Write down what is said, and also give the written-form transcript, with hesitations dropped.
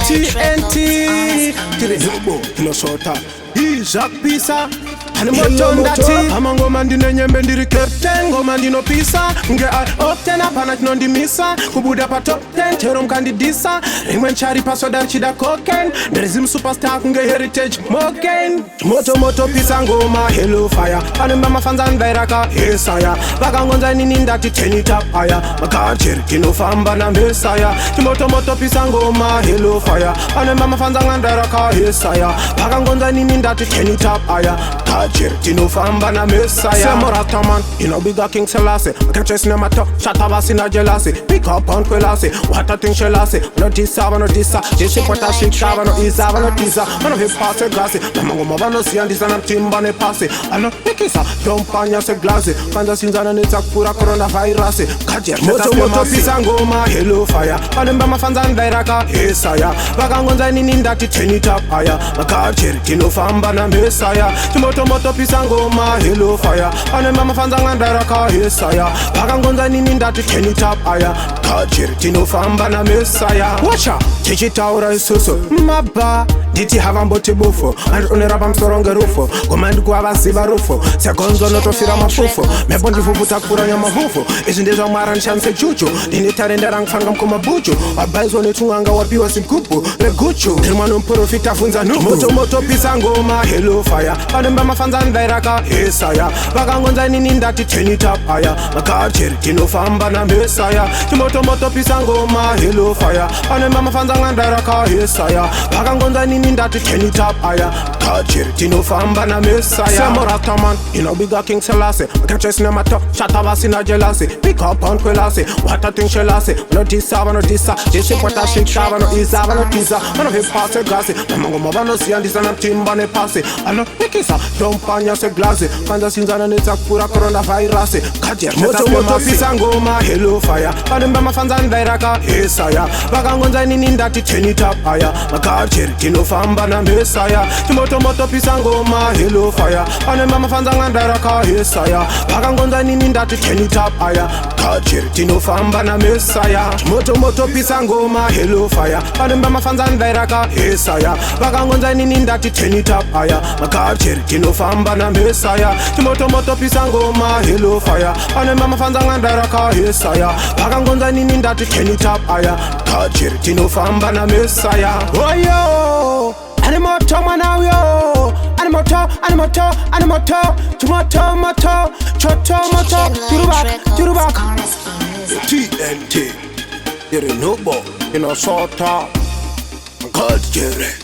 TNT Tiri Nubo Kinosota Jacques Pisa Moto amangoma ndinonyembe ndiri captain ngoma ndinopisa nge opten apana tinondimisa kubuda pa top 10 chero mkandidisa rimwe nchari pasoda chida cocaine ndirizimu superstar kunge heritage moken moto pisa ngoma hello fire panemba mafanza ndairaka hesaya vakangonza nini ndati tenitapaya makacheri tinofamba na mesaya moto pisa ngoma hello fire panemba mafanza ndairaka hesaya vakangonza nini ndati tenitapaya tinofamba na mesaya Semorataman, bigger King Selassie Catches na mato, shatavasi na jelasi Pick up on kwelasi, wata ting shelasi Wano disa, jesi pota shikta Wano isa, wano tisa, wano hipase glasi Namangoma wano siandisa na mtimba ne pasi Ano nikisa, dompanya se glasi Kwanza sinzana nita kura coronavirus Kajer, moto pisa ngoma, hello fire Panemba mafanza ndairaka, hesaya Vakangonza nini ndati tenitapaya Kajer, tinofamba na mesaya Moto pisa ngoma hello fire panemba mafanza ngandaraka hesaya vakangonza nini ndati tenitapaya kacheri tinofamba na mesaya wacha tichitaura isusu maba nditi havamboti bufo andionera pamusoro ngerufo ngoma ndikuavaziva rufo segonzo notofira mafufo mepo ndivuvuta kuranya mavufu izvi ndezvamwara ndishandise chuchu ndine tarenda rangufanira mukomabuchu wabhaizwa netunganga wapiwa sigubhu reguchu ndiri mwana muprofita afunza nubu moto pisa ngoma hello fire panemba mafanza ndairaka hesaya vakangonza nini ndati tenitapaya makacheri tinofamba na mesaya moto pisa ngoma hello fire panemba mafanza ndairaka hesaya vakangonza nini ndati tenitapaya kacheri tinofamba na mesaya Semorataman, bigger King Selassie Catches na mato, shatavasi na jelasi Pick up on kwelasi, wata ting shelasi Wano disa, jesi pota shikta Wano isa, wano tisa, wano hipase glasi Namangoma wano siandisa na mtimba ne pasi Ano nikisa, dompanya se glasi Kwanza sinzana nita kura coronavirus Kajer, moto pisa ngoma hello fire panemba mafanza ndairaka hesaya vakangonza nini ndati tenitapaya makacheri tinofamba na mesaya moto pisa ngoma hello fire panemba mafanza ndairaka hesaya vakangonza nini ndati tenitapaya kacheri tinofamba na mesaya moto pisa ngoma hello fire panemba mafanza ndairaka hesaya vakangonza nini ndati tenitapaya makacheri tinofamba na mesaya moto pisa ngoma hello fire panemba mafanza ndairaka hesaya vakangonza nini ndati tenitapaya kacheri tinofamba na mesaya oyo Animoto manawyo Animoto Turubak TNT Tiri Nubo Kinosota Kajer